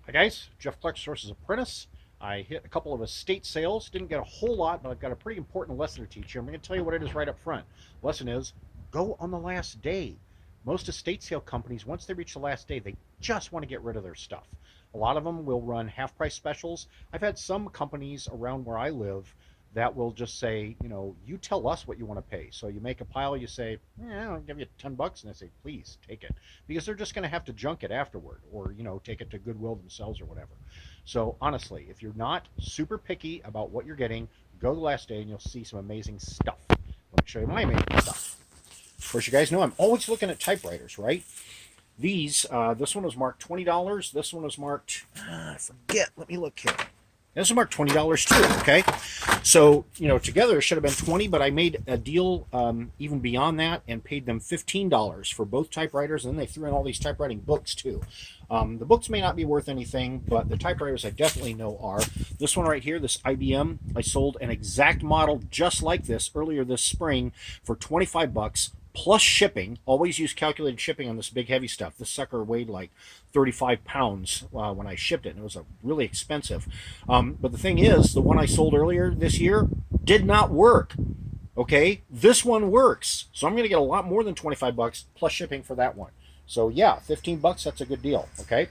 Hi guys, Jeff Clark, Sources Apprentice. I hit a couple of estate sales, didn't get a whole lot, but I've got a pretty important lesson to teach you. I'm going to tell you what it is right up front. Lesson is go on the last day. Most estate sale companies, once they reach the last day, they just want to get rid of their stuff. A lot of them will run half price specials. I've had some companies around where I live that will just say, you tell us what you want to pay. So you make a pile, you say, I'll give you $10, and they say, please take it, because they're just going to have to junk it afterward, or take it to Goodwill themselves or whatever. So honestly, if you're not super picky about what you're getting, go the last day and you'll see some amazing stuff. Let me show you my amazing stuff. Of course, you guys know I'm always looking at typewriters, right? These, this one was marked $20. This one was marked, I forget, let me look here. This was marked $20 too, okay? So, together it should have been 20, but I made a deal even beyond that and paid them $15 for both typewriters, and then they threw in all these typewriting books too. The books may not be worth anything, but the typewriters I definitely know are. This one right here, this IBM, I sold an exact model just like this earlier this spring for 25 bucks. Plus shipping. Always use calculated shipping on this big heavy stuff. This sucker weighed like 35 pounds when I shipped it, and it was really expensive. But the thing is, the one I sold earlier this year did not work. Okay, this one works, so I'm going to get a lot more than 25 bucks plus shipping for that one. So yeah, 15 bucks, that's a good deal. Okay.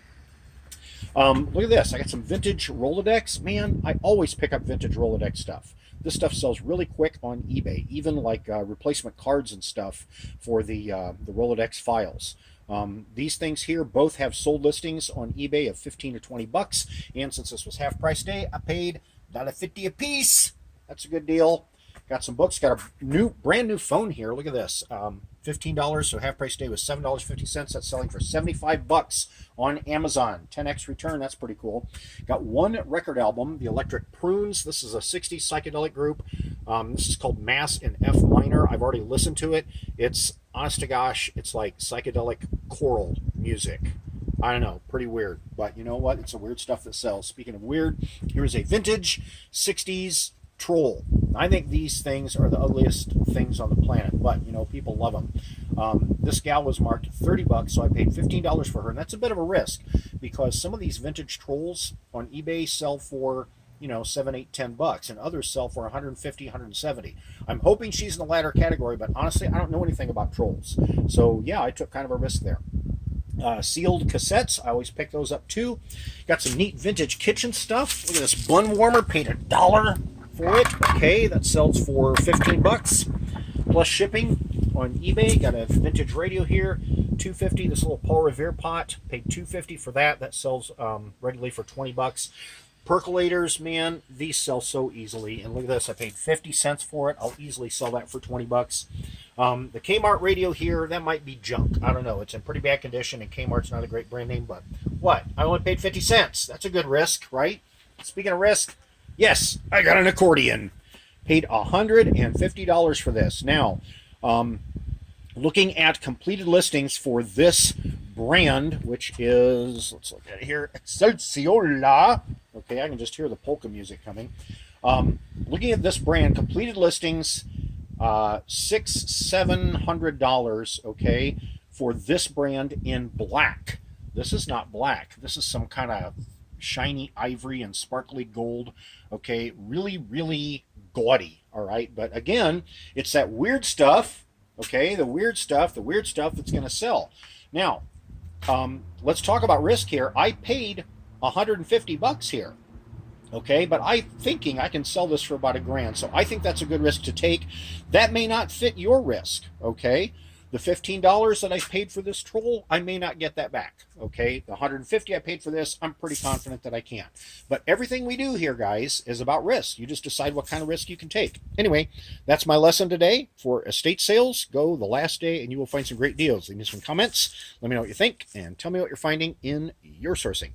Look at this. I got some vintage Rolodex. Man, I always pick up vintage Rolodex stuff. This stuff sells really quick on eBay, even like replacement cards and stuff for the Rolodex files. These things here both have sold listings on eBay of 15 to 20 bucks, and since this was half price day, I paid $1.50 a piece. That's a good deal. Got some books. Got a brand new phone here. Look at this. $15, so half price day was $7.50. That's selling for 75 bucks on Amazon. 10x return. That's pretty cool. Got one record album, The Electric Prunes. This is a 60s psychedelic group. This is called Mass in F minor. I've already listened to it. It's, honest to gosh, it's like psychedelic choral music. I don't know, pretty weird, but you know what? It's a weird stuff that sells. Speaking of weird, here's a vintage 60s troll. I think these things are the ugliest things on the planet, but people love them. This gal was marked 30 bucks, so I paid $15 for her, and that's a bit of a risk because some of these vintage trolls on eBay sell for 7, 8, 10 bucks, and others sell for 150, 170. I'm hoping she's in the latter category, but honestly, I don't know anything about trolls. So yeah, I took kind of a risk there. Sealed cassettes, I always pick those up too. Got some neat vintage kitchen stuff. Look at this bun warmer, paid $1 for it. Okay, that sells for 15 bucks plus shipping on eBay. Got a vintage radio here, $2.50. This little Paul Revere pot, paid $2.50 for that. That sells regularly for 20 bucks. Percolators, man, these sell so easily. And look at this, I paid 50 cents for it. I'll easily sell that for 20 bucks. The Kmart radio here, that might be junk. I don't know. It's in pretty bad condition, and Kmart's not a great brand name, but what? I only paid 50 cents. That's a good risk, right? Speaking of risk, yes, I got an accordion. Paid $150 for this. Now, looking at completed listings for this brand, which is, let's look at it here, Excelsior. Okay, I can just hear the polka music coming. Looking at this brand, completed listings, $700, okay, for this brand in black. This is not black. This is some kind of shiny ivory and sparkly gold. Okay, really, really gaudy. All right, but again, it's that weird stuff. Okay, the weird stuff that's going to sell. Now, let's talk about risk here. I paid 150 bucks here. Okay, but I'm thinking I can sell this for about $1,000. So I think that's a good risk to take. That may not fit your risk. Okay, the $15 that I paid for this troll, I may not get that back. Okay, the 150 I paid for this, I'm pretty confident that I can. But everything we do here, guys, is about risk. You just decide what kind of risk you can take. Anyway, that's my lesson today for estate sales. Go the last day and you will find some great deals. Leave me some comments. Let me know what you think and tell me what you're finding in your sourcing.